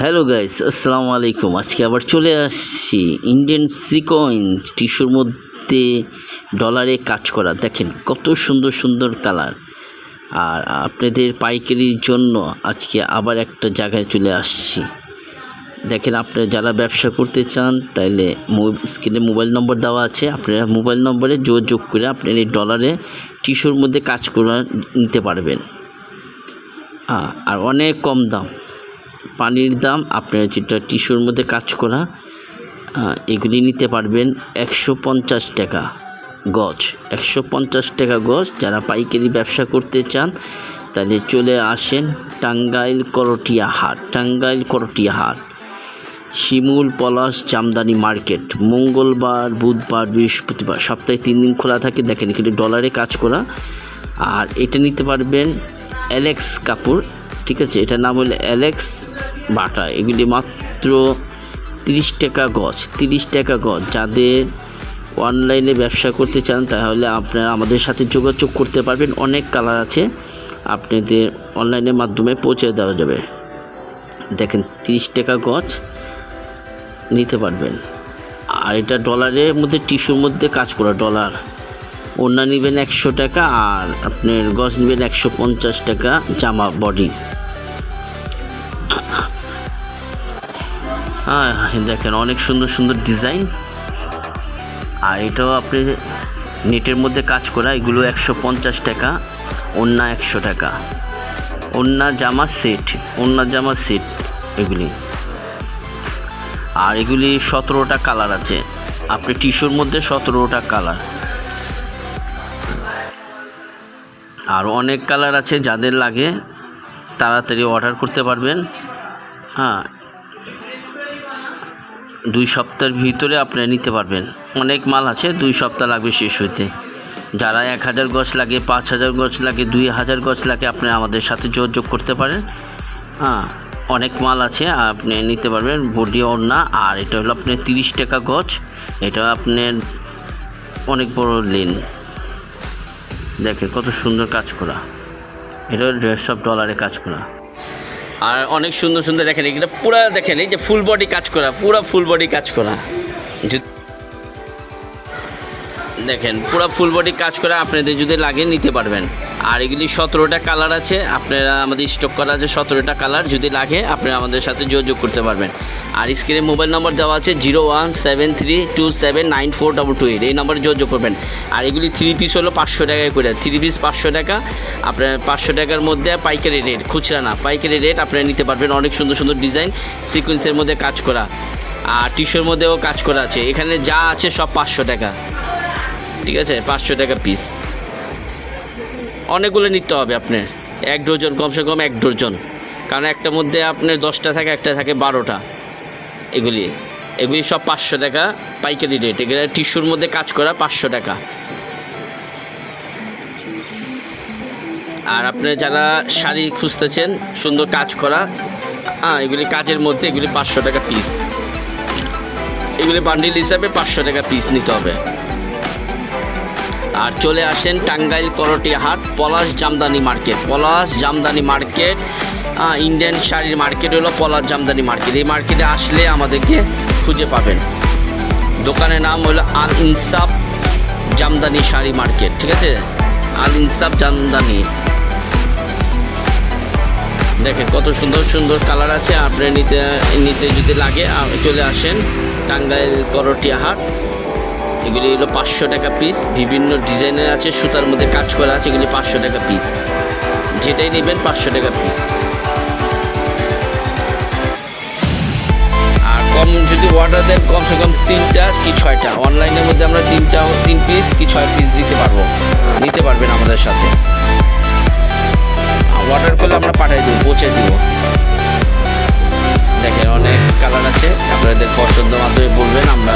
Hello guys, আসসালামু আলাইকুম। আজকে আবার চলে আসছি ইন্ডিয়ান সিকোয়েন্স টিস্যুর মধ্যে ডলারে কাজ করা। দেখেন কত সুন্দর সুন্দর কালার। আর আপনাদের পাইকারির জন্য আজকে আবার একটা জায়গায় চলে আসছি। দেখেন, আপনারা যারা ব্যবসা করতে চান তাইলে স্ক্রিনে মোবাইল নম্বর দেওয়া আছে, আপনারা মোবাইল নম্বরে যোগাযোগ করে আপনার এই ডলারে টিস্যুর মধ্যে কাজ করে নিতে পারবেন। আর অনেক কম দাম, পানির দাম। আপনার যেটা টিস্যুর মধ্যে কাজ করা এগুলি নিতে পারবেন 150 টাকা গজ। 150 টাকা গজ। যারা পাইকারি ব্যবসা করতে চান তাহলে চলে আসেন টাঙ্গাইল করটিয়া হাট, শিমুল পলাশ জামদানি মার্কেট। মঙ্গলবার, বুধবার, বৃহস্পতিবার, সপ্তাহে 3 দিন খোলা থাকে। দেখেন এখানে ডলারে কাজ করা। আর এটা নিতে পারবেন অ্যালেক্স কাপড়, ঠিক আছে, এটার নাম হলো অ্যালেক্স বাটা। এগুলি মাত্র 30 টাকা গজ, 30 টাকা গজ। যাদের অনলাইনে ব্যবসা করতে চান তাহলে আপনারা আমাদের সাথে যোগাযোগ করতে পারবেন। অনেক কালার আছে, আপনাদের অনলাইনের মাধ্যমে পৌঁছে দেওয়া যাবে। দেখেন 30 টাকা গজ নিতে পারবেন। আর এটা ডলারের মধ্যে, টিস্যুর মধ্যে কাজ করা ডলার। ওড়না নেবেন 100 টাকা, আর আপনার গজ নেবেন 150 টাকা জামা বডি। দেখেন অনেক সুন্দর সুন্দর ডিজাইন। আর এটাও আপনি নেটের মধ্যে কাজ করা। এগুলো 150 টাকা, ওড়না 100 টাকা। ওড়না জামা সেট এগুলি। আর এগুলি 17টা কালার আছে। আপনি টিস্যুর মধ্যে 17টা কালার। আর অনেক কালার আছে, যাদের লাগে তাড়াতাড়ি অর্ডার করতে পারবেন। 2 সপ্তাহের ভিতরে আপনারা নিতে পারবেন। অনেক মাল আছে, 2 সপ্তাহ লাগবে শেষ হইতে। যারা 1000 গজ লাগে, 5000 গজ লাগে, 2000 গজ লাগে, আপনারা আমাদের সাথে যোগাযোগ করতে পারেন। অনেক মাল আছে, আপনি নিতে পারবেন। বডি ওড়না। আর এটা হলো আপনার 30 টাকা গজ। এটা আপনার অনেক বড় লেন। দেখেন কত সুন্দর কাজ করা। এটা সব ডলারে কাজ করা। আর অনেক সুন্দর সুন্দর দেখেন এগুলো পুরো। দেখেন এই যে ফুল বডি কাজ করা, পুরো ফুল বডি কাজ করা। দেখেন পুরো ফুল বডি কাজ করা, আপনাদের যদি লাগে নিতে পারবেন। আর এগুলি 17টা কালার আছে, আপনারা আমাদের স্টক করা আছে 17টা কালার। যদি লাগে আপনারা আমাদের সাথে যোগাযোগ করতে পারবেন। আর স্ক্রিনে মোবাইল নম্বর দেওয়া আছে 0173279422। এই নম্বরে যোগাযোগ করবেন। আর এগুলি 3 পিস হলো 500 টাকায় করে। 3 পিস 500 টাকা। আপনার 500 টাকার মধ্যে পাইকারি রেট, খুচরা না, পাইকারি রেট আপনারা নিতে পারবেন। অনেক সুন্দর সুন্দর ডিজাইন সিকোয়েন্সের মধ্যে কাজ করা। আর টিস্যুর মধ্যেও কাজ করা আছে। এখানে যা আছে সব 500 টাকা, ঠিক আছে, 500 টাকা পিস। অনেকগুলো নিতে হবে আপনার, 1 ডজন, কমসে কম 1 ডজন। কারণ একটার মধ্যে আপনার 10টা থাকে, একটা থাকে 12টা। এগুলি সব 500 টাকা পাইকারি রেট। এগুলো টিস্যুর মধ্যে কাজ করা 500 টাকা। আর আপনারা যারা শাড়ি খুঁজতেছেন সুন্দর কাজ করা, এগুলি কাজের মধ্যে, এগুলি 500 টাকা পিস। এগুলি বান্ডিল হিসাবে 500 টাকা পিস নিতে হবে। আর চলে আসেন টাঙ্গাইল করটিয়া হাট, পলাশ জামদানি মার্কেট। ইন্ডিয়ান শাড়ির মার্কেট হলো পলাশ জামদানি মার্কেট। এই মার্কেটে আসলে আমাদেরকে খুঁজে পাবেন। দোকানের নাম হলো আল ইনসাফ জামদানি শাড়ি মার্কেট, ঠিক আছে, আল ইনসাফ জামদানি। দেখেন কত সুন্দর সুন্দর কালার আছে। আপনি নিতে যদি লাগে চলে আসেন টাঙ্গাইল করটিয়া হাট। এগুলি হলো 500 টাকা পিস। বিভিন্ন ডিজাইনের আছে, সুতার মধ্যে কাজ করা আছে। এগুলি 500 টাকা পিস। যেটাই নেবেন 500 টাকা পিস। কম যদি অর্ডার দেন কমসে কম 3টা কি 6টা, অনলাইনের মধ্যে আমরা 3 পিস কি 6 পিস দিতে পারবো, নিতে পারবেন আমাদের সাথে। অর্ডার করলে আমরা পাঠিয়ে দেবো, পৌঁছে দিব। দেখেন অনেক কালার আছে, আপনাদের পছন্দ মাধ্যমে বলবেন, আমরা